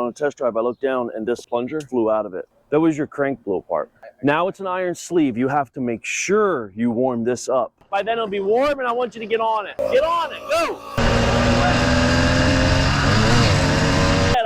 on a test drive, I looked down and this plunger flew out of it. That was your crank blew apart. Now it's an iron sleeve. You have to make sure you warm this up. By then it'll be warm and I want you to get on it. Get on it, go!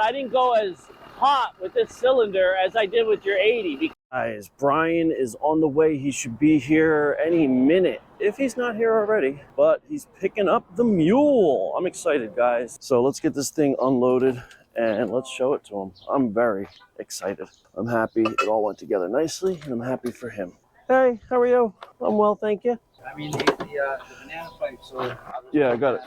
I didn't go as hot with this cylinder as I did with your 80. Guys, Brian is on the way. He should be here any minute if he's not here already, but he's picking up the mule. I'm excited, guys. So let's get this thing unloaded and let's show it to him. I'm very excited. I'm happy it all went together nicely and I'm happy for him. Hey, how are you? I'm well, thank you. I mean, the banana pipe, so... Yeah, I got it.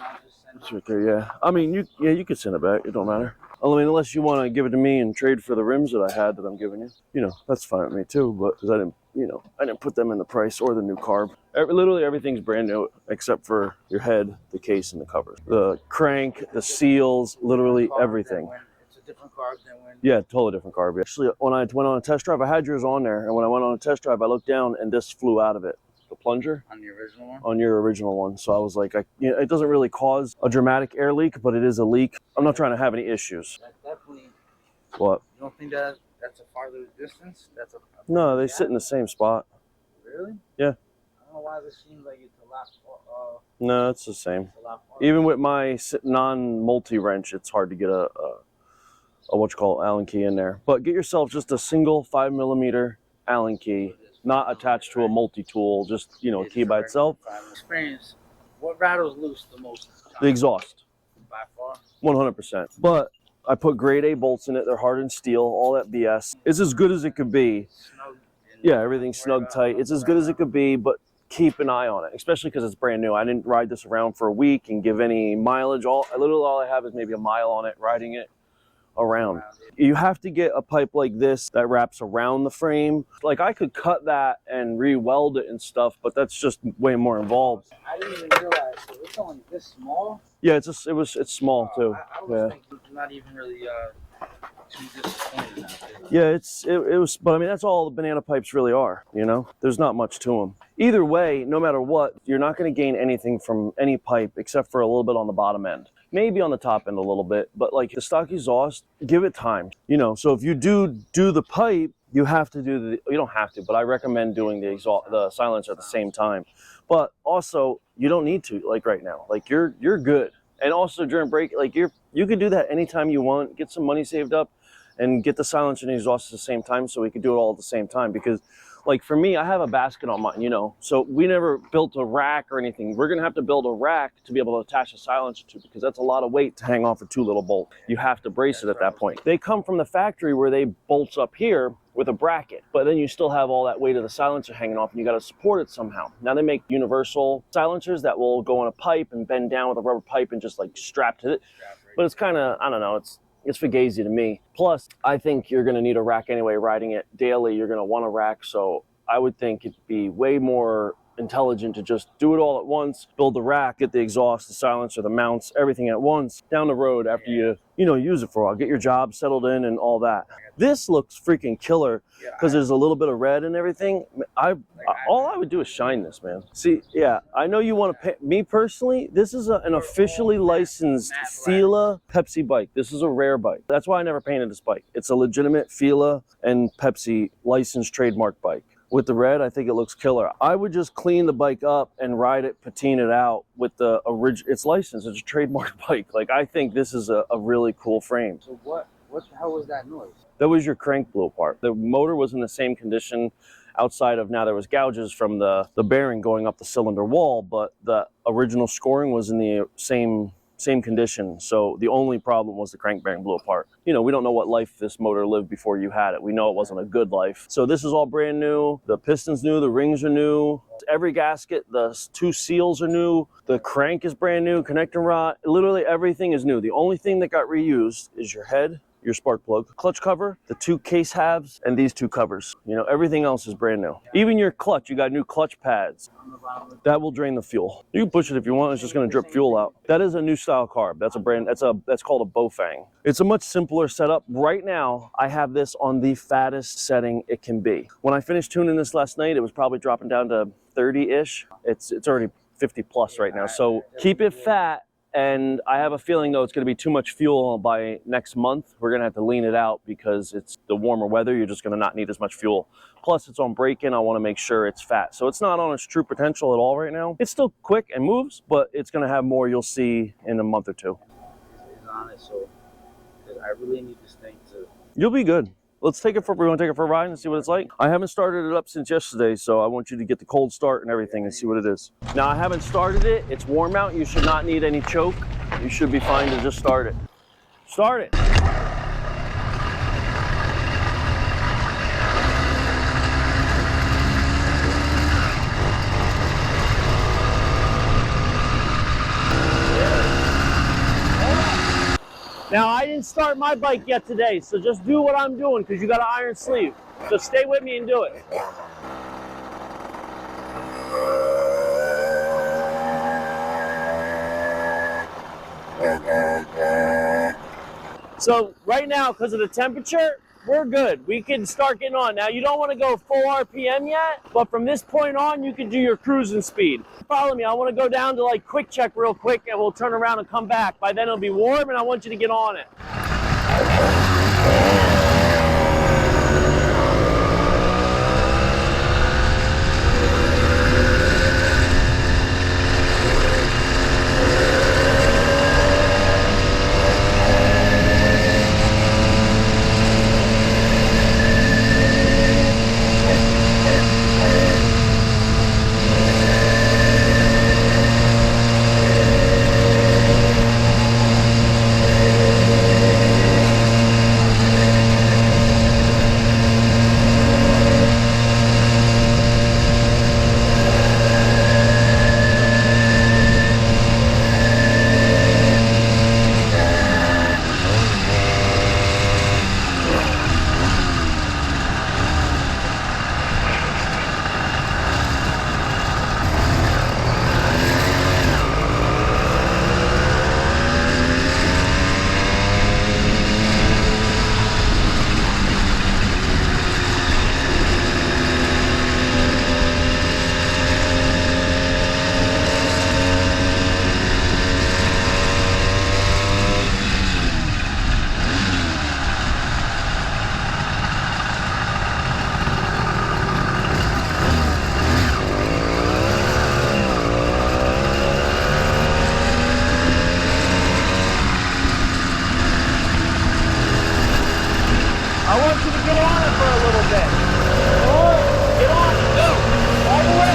It's right there, yeah. I mean, you could send it back. It don't matter. I mean, unless you want to give it to me and trade for the rims that I had that I'm giving you. You know, that's fine with me too, but because I didn't put them in the price or the new carb. Literally everything's brand new except for your head, the case, and the cover. The crank, the seals, literally everything. It's a different carb than when... Yeah, totally different carb. Actually, when I went on a test drive, I had yours on there, and when I went on a test drive, I looked down and this flew out of it. The plunger on the original one. On your original one. So I was like, it doesn't really cause a dramatic air leak, but it is a leak. I'm not trying to have any issues. That's definitely. What? You don't think that's a farther distance? No, they sit in the same spot. Really? Yeah. I don't know why this seems like it's a lot. No, it's the same. Even with my non-multi wrench, it's hard to get a Allen key in there. But get yourself just a single 5mm Allen key. Not attached to a multi-tool, just, a key by itself. Experience, what rattles loose the most? The exhaust. By far? 100%. But I put grade A bolts in it. They're hardened steel, all that BS. It's as good as it could be. Yeah, everything's snug tight. It's as good as it could be, but keep an eye on it, especially because it's brand new. I didn't ride this around for a week and give any mileage. Literally all I have is maybe a mile on it, riding it around. You have to get a pipe like this that wraps around the frame. Like I could cut that and re-weld it and stuff, but that's just way more involved. I didn't even realize it's only this small. Yeah, it's small too. I was thinking it's not even really too disappointed. Yeah, it was, but I mean that's all the banana pipes really are. There's not much to them. Either way, no matter what, you're not going to gain anything from any pipe except for a little bit on the bottom end. Maybe on the top end a little bit, but like the stock exhaust, give it time. So if you do the pipe, you have to you don't have to, but I recommend doing the silencer at the same time. But also, you don't need to, like right now. Like you're good. And also during break, like you can do that anytime you want, get some money saved up and get the silencer and the exhaust at the same time so we could do it all at the same time. Because like for me, I have a basket on mine, so we never built a rack or anything. We're going to have to build a rack to be able to attach a silencer to, because that's a lot of weight to hang off for 2 little bolts. You have to brace it at that point. They come from the factory where they bolts up here with a bracket, but then you still have all that weight of the silencer hanging off and you got to support it somehow. Now they make universal silencers that will go on a pipe and bend down with a rubber pipe and just like strap to it. But it's kind of, I don't know, it's fugazi to me. Plus, I think you're going to need a rack anyway. Riding it daily, you're going to want a rack. So I would think it'd be way more intelligent to just do it all at once, build the rack, get the exhaust, the silencer, the mounts, everything at once down the road after you use it for a while, get your job settled in and all that. This looks freaking killer because there's a little bit of red and everything. All I would do is shine this, man. See, yeah, I know you want to pay. Me personally, this is an officially licensed Fila Pepsi bike. This is a rare bike. That's why I never painted this bike. It's a legitimate Fila and Pepsi licensed trademark bike. With the red, I think it looks killer. I would just clean the bike up and ride it, patina it out with the original. It's licensed. It's a trademark bike. Like I think this is a really cool frame. So what the hell was that noise? That was your crank blew apart. The motor was in the same condition outside of, now there was gouges from the bearing going up the cylinder wall, but the original scoring was in the same condition. So the only problem was the crank bearing blew apart. We don't know what life this motor lived before you had it. We know it wasn't a good life. So this is all brand new. The piston's new, the rings are new. Every gasket, the 2 seals are new. The crank is brand new, connecting rod, literally everything is new. The only thing that got reused is your head, your spark plug, clutch cover, the 2 case halves, and these 2 covers. Everything else is brand new. Even your clutch, you got new clutch pads. That will drain the fuel. You can push it if you want, it's just gonna drip fuel out. That is a new style carb. That's called a Bofang. It's a much simpler setup. Right now, I have this on the fattest setting it can be. When I finished tuning this last night, it was probably dropping down to 30-ish. It's already 50 plus right now. So keep it fat And I have a feeling, though, it's going to be too much fuel by next month. We're going to have to lean it out because it's the warmer weather. You're just going to not need as much fuel. Plus, it's on break-in. I want to make sure it's fat. So it's not on its true potential at all right now. It's still quick and moves, but it's going to have more you'll see in a month or two. It's on it, so I really need this thing to... You'll be good. Let's take it for, we want to take it for a ride and see what it's like. I haven't started it up since yesterday, so I want you to get the cold start and everything and see what it is. Now, I haven't started it. It's warm out. You should not need any choke. You should be fine to just start it. Start it. Now, I didn't start my bike yet today, so just do what I'm doing because you got an iron sleeve. So stay with me and do it. So right now, because of the temperature, we're good. We can start getting on. Now, you don't want to go full RPM yet, but from this point on, you can do your cruising speed. Follow me. I want to go down to like quick check real quick, and we'll turn around and come back. By then, it'll be warm, and I want you to get on it. I want you to get on it for a little bit. Get on it, go. All the way.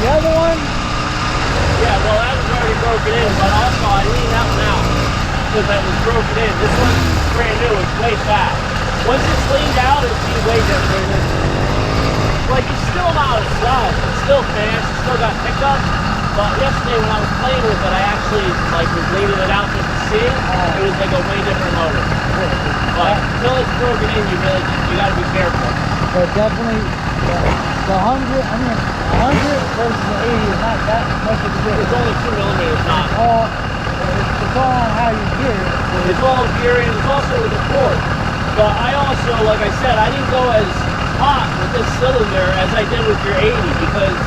The other one? Yeah, well, that was already broken in, but also I leaned that one out because that was broken in. This one's brand new, it's way fast. Once it's leaned out, it'll be way different. Like, it's still not as loud. It's still fast, it's still got pickup. But yesterday when I was playing with it, I actually was leaning it out just to see it. It was like a way different motor. But until it's broken in, you gotta be careful. But definitely, the 100 versus the 80 is not that much of a difference. It's only 2 millimeters, not. It's all on how you gear it. It's all gearing, it's also with the torque. But I also, like I said, I didn't go as hot with this cylinder as I did with your 80 because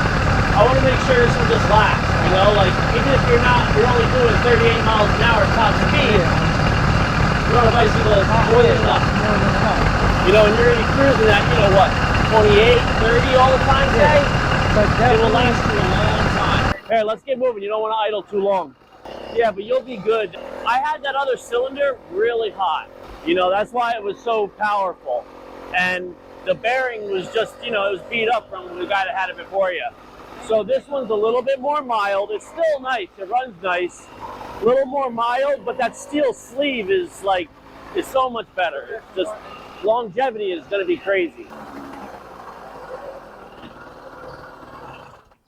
I want to make sure this will just last, you know, like even if you're only doing 38 miles an hour top speed, you're on a bicycle that's more than enough. More than enough. You know, and you're going to be cruising at, you know what, 28, 30 all the time today? But It will last you a long time. Here, let's get moving. You don't want to idle too long. Yeah, but you'll be good. I had that other cylinder really hot. You know, that's why it was so powerful. And the bearing was just, you know, it was beat up from the guy that had it before you. So this one's a little bit more mild. It's still nice. It runs nice. A little more mild, but that steel sleeve is so much better. It's just longevity is going to be crazy.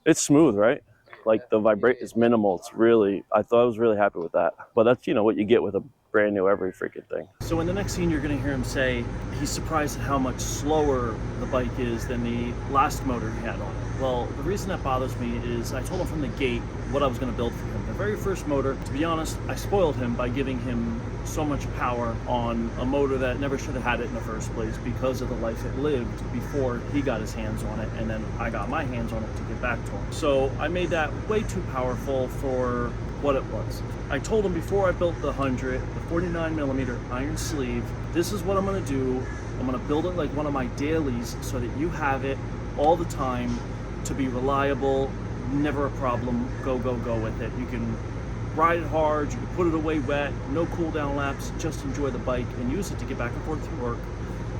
It's smooth, right? Like the vibrate is minimal. It's really, I was really happy with that. But that's, you know, what you get with a brand new every freaking thing. So in the next scene, you're going to hear him say he's surprised at how much slower the bike is than the last motor he had on it. Well, the reason that bothers me is I told him from the gate what I was going to build for him. The very first motor, to be honest, I spoiled him by giving him so much power on a motor that never should have had it in the first place because of the life it lived before he got his hands on it, and then I got my hands on it to get back to him. So I made that way too powerful for what it was. I told him before I built the 100, the 49mm iron sleeve, this is what I'm going to do. I'm going to build it like one of my dailies so that you have it all the time to be reliable, never a problem, go with it. You can ride it hard, you can put it away wet, no cool down laps, just enjoy the bike and use it to get back and forth to work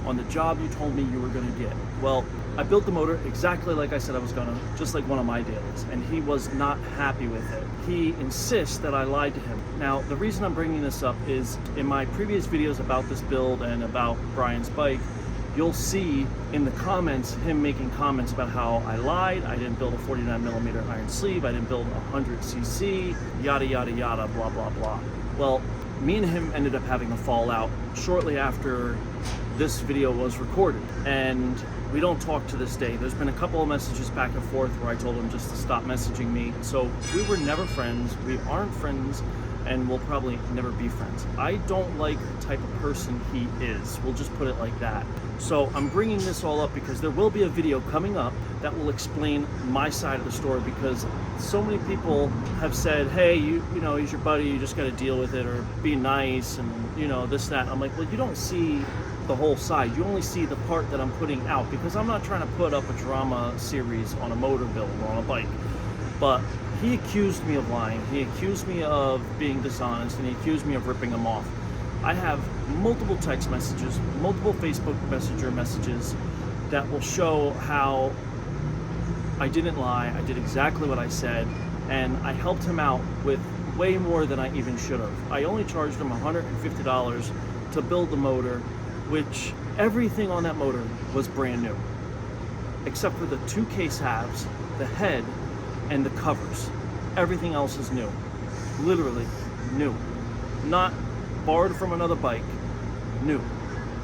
on the job you told me you were going to get. Well, I built the motor exactly like I said I was gonna, just like one of my dailies, and he was not happy with it. He insists that I lied to him. Now, the reason I'm bringing this up is in my previous videos about this build and about Brian's bike, you'll see in the comments him making comments about how I lied, I didn't build a 49mm iron sleeve, I didn't build a 100cc, yada yada yada, blah blah blah. Well, me and him ended up having a fallout shortly after this video was recorded, and we don't talk to this day. There's been a couple of messages back and forth where I told him just to stop messaging me. So we were never friends, we aren't friends, and we'll probably never be friends. I don't like the type of person he is. We'll just put it like that. So I'm bringing this all up because there will be a video coming up that will explain my side of the story, because so many people have said, hey, you know, he's your buddy, you just got to deal with it, or be nice, and you know, this, that. I'm like, well, you don't see the whole side. You only see the part that I'm putting out, because I'm not trying to put up a drama series on a motor build or on a bike. But he accused me of lying, he accused me of being dishonest, and he accused me of ripping him off. I have multiple text messages, multiple Facebook Messenger messages that will show how I didn't lie, I did exactly what I said, and I helped him out with way more than I even should have. I only charged him $150 to build the motor, which everything on that motor was brand new, except for the two case halves, the head, and the covers. Everything else is new, literally new, not borrowed from another bike, new,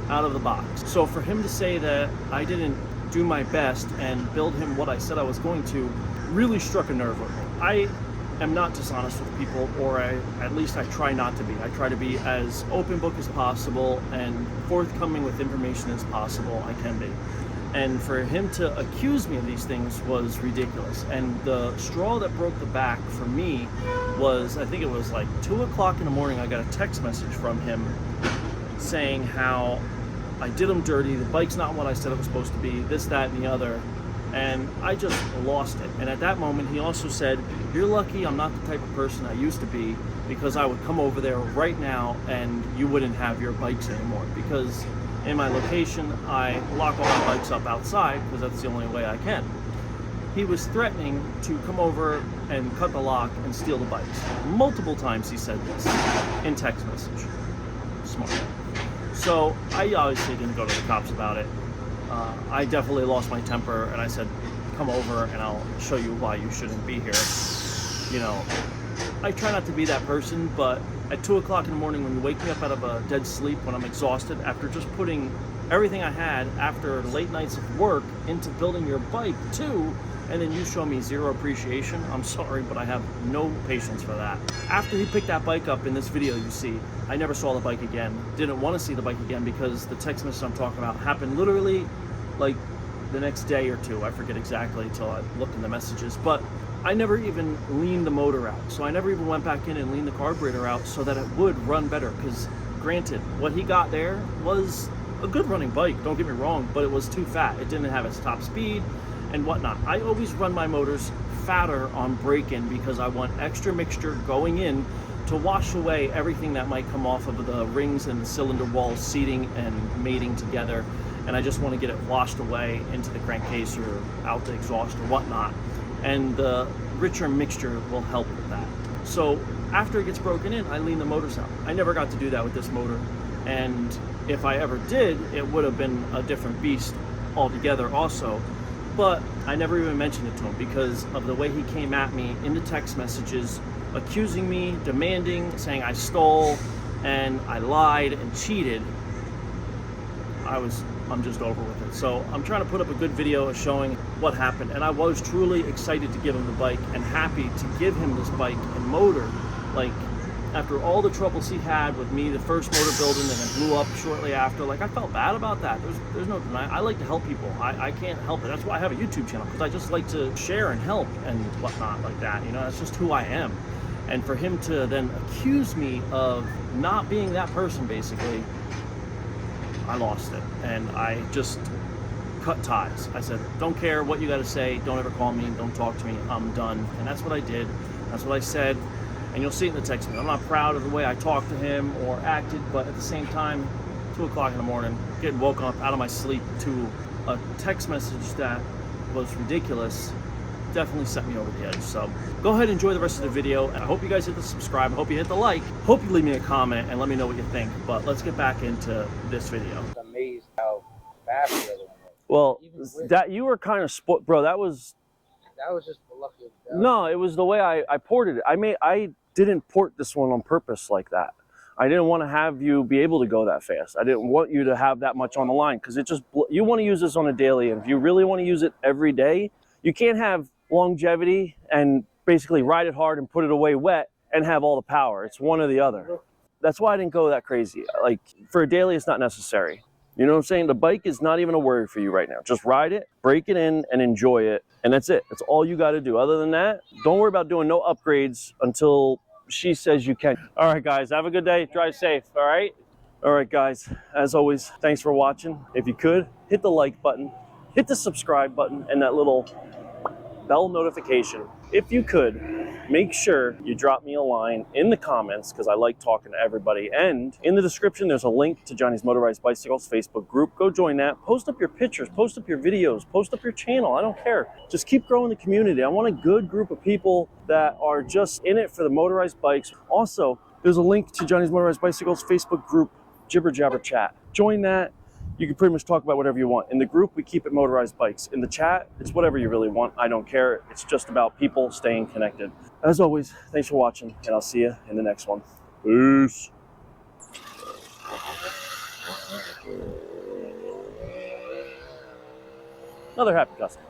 out of the box. So for him to say that I didn't do my best and build him what I said I was going to really struck a nerve with me. I am not dishonest with people, or at least I try not to be. I try to be as open book as possible and forthcoming with information as possible I can be. And for him to accuse me of these things was ridiculous. And the straw that broke the back for me was, I think it was like 2 o'clock in the morning, I got a text message from him saying how I did him dirty, the bike's not what I said it was supposed to be, this, that, and the other. And I just lost it. And at that moment, he also said, you're lucky I'm not the type of person I used to be, because I would come over there right now and you wouldn't have your bikes anymore. Because in my location, I lock all my bikes up outside because that's the only way I can. He was threatening to come over and cut the lock and steal the bikes. Multiple times he said this in text message. Smart. So I obviously didn't go to the cops about it. I definitely lost my temper, and I said, come over and I'll show you why you shouldn't be here. You know, I try not to be that person, but at 2 o'clock in the morning when you wake me up out of a dead sleep, when I'm exhausted, after just putting everything I had after late nights of work into building your bike too, and then you show me zero appreciation, I'm sorry, but I have no patience for that. After he picked that bike up in this video you see, I never saw the bike again. Didn't want to see the bike again because the text message I'm talking about happened literally like the next day or two. I forget exactly until I look in the messages, but I never even leaned the motor out. So I never even went back in and leaned the carburetor out so that it would run better. Because granted, what he got there was a good running bike, don't get me wrong, but it was too fat. It didn't have its top speed and whatnot. I always run my motors fatter on break-in because I want extra mixture going in to wash away everything that might come off of the rings and the cylinder walls seating and mating together. And I just want to get it washed away into the crankcase or out the exhaust or whatnot. And the richer mixture will help with that. So after it gets broken in, I lean the motors out. I never got to do that with this motor. And if I ever did, it would have been a different beast altogether also. But I never even mentioned it to him because of the way he came at me in the text messages, accusing me, demanding, saying I stole and I lied and cheated. I'm just over with it. So I'm trying to put up a good video showing what happened, and I was truly excited to give him the bike and happy to give him this bike and motor. Like, after all the troubles he had with me, the first motor building, and it blew up shortly after, like, I felt bad about that. There's no denying. I like to help people. I can't help it. That's why I have a YouTube channel, because I just like to share and help and whatnot like that. You know, that's just who I am. And for him to then accuse me of not being that person, basically, I lost it, and I just cut ties. I said, don't care what you got to say, don't ever call me, don't talk to me, I'm done. And that's what I did, that's what I said, and you'll see it in the text. I'm not proud of the way I talked to him or acted, but at the same time, 2 o'clock in the morning, getting woken up out of my sleep to a text message that was ridiculous, definitely set me over the edge. So go ahead and enjoy the rest of the video, and I hope you guys hit the subscribe, I hope you hit the like, hope you leave me a comment and let me know what you think. But let's get back into this video. I'm amazed how fast the other one was. Well, Even that you were kind of sport, bro. That was just the lucky of the no, it was the way I ported it. I didn't port this one on purpose like that. I didn't want to have you be able to go that fast. I didn't want you to have that much on the line, because it just, you want to use this on a daily, and if you really want to use it every day, you can't have longevity and basically ride it hard and put it away wet and have all the power. It's one or the other. That's why I didn't go that crazy. Like, for a daily, it's not necessary. You know what I'm saying? The bike is not even a worry for you right now. Just ride it, break it in, and enjoy it. And that's it. That's all you got to do. Other than that, don't worry about doing no upgrades until she says you can. All right, guys, have a good day. Drive safe, all right? All right, guys, as always, thanks for watching. If you could, hit the like button, hit the subscribe button, and that little bell notification. If you could, make sure you drop me a line in the comments, because I like talking to everybody. And in the description, there's a link to Johnny's Motorized Bicycles Facebook group. Go join that. Post up your pictures, post up your videos, post up your channel. I don't care. Just keep growing the community. I want a good group of people that are just in it for the motorized bikes. Also, there's a link to Johnny's Motorized Bicycles Facebook group, Jibber Jabber Chat. Join that. You can pretty much talk about whatever you want. In the group, we keep it motorized bikes. In the chat, it's whatever you really want. I don't care. It's just about people staying connected. As always, thanks for watching, and I'll see you in the next one. Peace. Another happy customer.